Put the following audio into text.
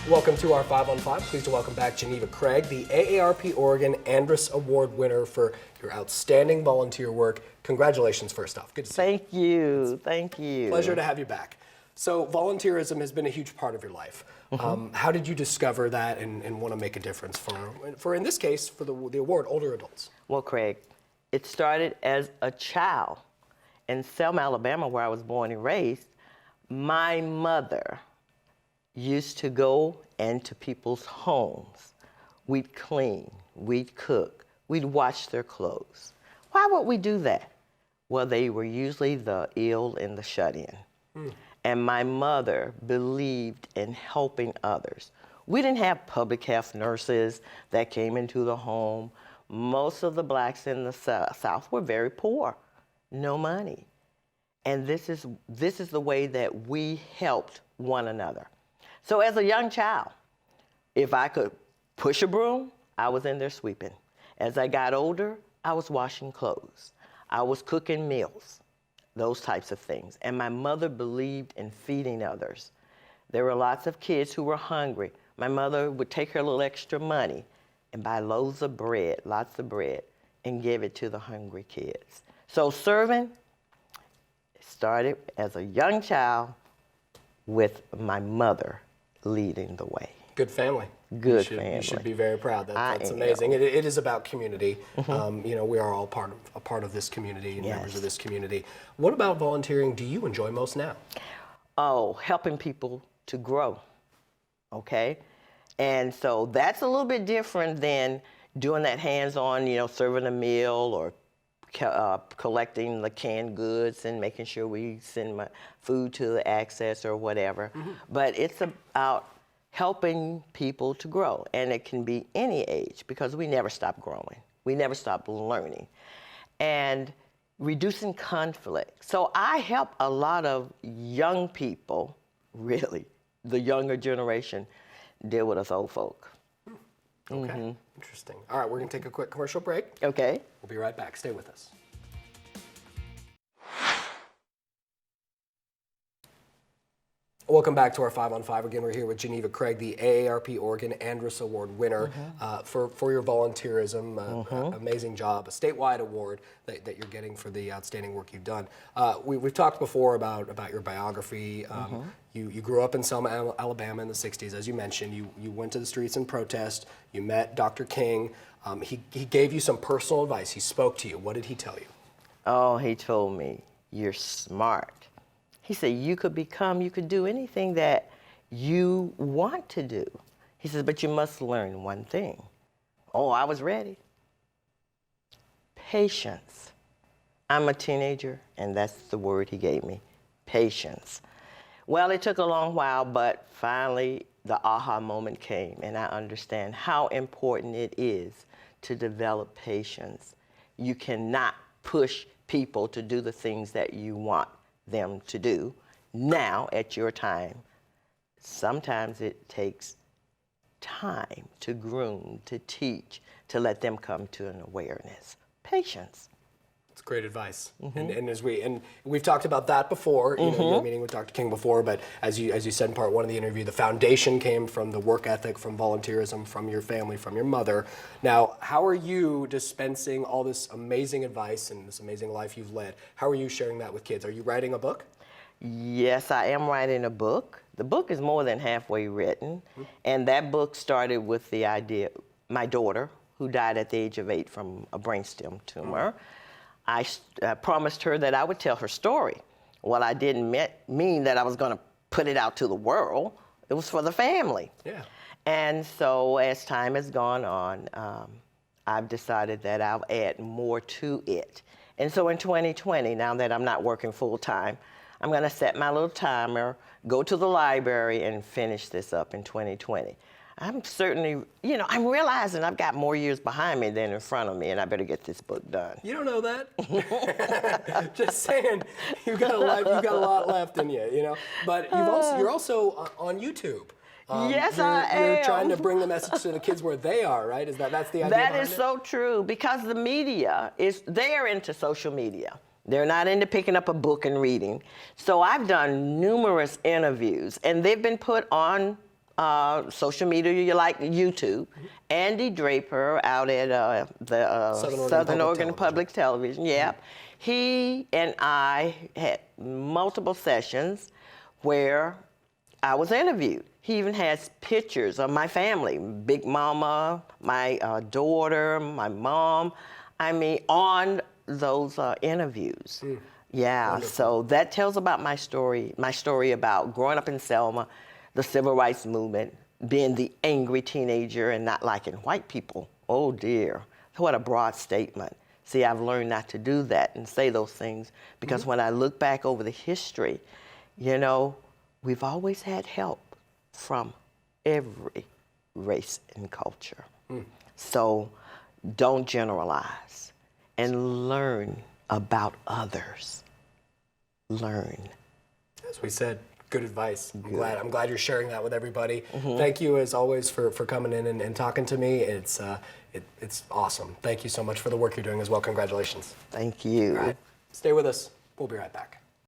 Welcome to our 5 on 5. Pleased to welcome back Geneva Craig, the AARP Oregon Andrus Award winner for your outstanding volunteer work. Congratulations, first off. Good to see you. Thank you. Thank you. Pleasure to have you back. So volunteerism has been a huge part of your life. How did you discover that and want to make a difference for in this case, for the award, older adults? Well, Craig, it started as a child. In Selma, Alabama, where I was born and raised, my mother used to go into people's homes. We'd clean, we'd cook, we'd wash their clothes. Why would we do that? Well, they were usually the ill and the shut-in. And my mother believed in helping others. We didn't have public health nurses that came into the home. Most of the blacks in the South were very poor, no money. And this is the way that we helped one another. So as a young child, if I could push a broom, I was in there sweeping. As I got older, I was washing clothes. I was cooking meals, those types of things. And my mother believed in feeding others. There were lots of kids who were hungry. My mother would take her little extra money and buy loaves of bread, lots of bread, and give it to the hungry kids. So serving started as a young child with my mother leading the way. Good family. Good family. You should be very proud. That's amazing. It is about community. You know, we are all a part of this community and members of this community. What about volunteering do you enjoy most now? Oh, helping people to grow, okay? And so that's a little bit different than doing that hands-on, you know, serving a meal or collecting the canned goods and making sure we send my food to the access or whatever. But it's about helping people to grow, and it can be any age because we never stop growing. We never stop learning. And reducing conflict. So I help a lot of young people, really, the younger generation, deal with us old folk. Okay, interesting. All right, we're going to take a quick commercial break. Okay. We'll be right back. Stay with us. Welcome back to our 5 on 5. Again, we're here with Geneva Craig, the AARP Oregon Andrus Award winner for your volunteerism. Amazing job, a statewide award that you're getting for the outstanding work you've done. We've talked before about your biography. You grew up in Selma, Alabama in the 60s, as you mentioned. You went to the streets in protest. You met Dr. King. He gave you some personal advice. He spoke to you. What did he tell you? Oh, he told me, you're smart. He said, you could do anything that you want to do. He says, but you must learn one thing. Oh, I was ready. Patience. I'm a teenager, and that's the word he gave me, patience. Well, it took a long while, but finally the aha moment came, and I understand how important it is to develop patience. You cannot push people to do the things that you want them to do now at your time. Sometimes it takes time to groom, to teach, to let them come to an awareness. Patience. It's great advice. And we've talked about that before. You know, your meeting with Dr. King before, but as you said in part one of the interview, the foundation came from the work ethic, from volunteerism, from your family, from your mother. Now, how are you dispensing all this amazing advice and this amazing life you've led? How are you sharing that with kids? Are you writing a book? Yes, I am writing a book. The book is more than halfway written, and that book started with the idea, my daughter, who died at the age of 8 from a brainstem tumor. I promised her that I would tell her story. Well, I didn't mean that I was going to put it out to the world. It was for the family. Yeah. And so as time has gone on, I've decided that I'll add more to it. And so in 2020, now that I'm not working full time, I'm going to set my little timer, go to the library, and finish this up in 2020. I'm certainly, you know, I'm realizing I've got more years behind me than in front of me, and I better get this book done. You don't know that. Just saying, you've got a lot left in you, you know. But you're also on YouTube. Yes, I am. You're trying to bring the message to the kids where they are, right? That's the idea. That is so true, because the media they're into social media. They're not into picking up a book and reading. So I've done numerous interviews, and they've been put on social media, you like YouTube. Andy Draper out at the Southern Oregon Public Television. Yeah. He and I had multiple sessions where I was interviewed. He even has pictures of my family, Big Mama, my daughter, my mom, I mean, on those interviews. Yeah, wonderful. So that tells about my story about growing up in Selma, the civil rights movement, being the angry teenager and not liking white people. Oh dear, what a broad statement. See, I've learned not to do that and say those things because when I look back over the history, you know, we've always had help from every race and culture. So don't generalize and learn about others. Learn. As we said, good advice. I'm glad you're sharing that with everybody. Thank you as always for coming in and talking to me. It's awesome. Thank you so much for the work you're doing as well. Congratulations. Thank you. All right. Stay with us. We'll be right back.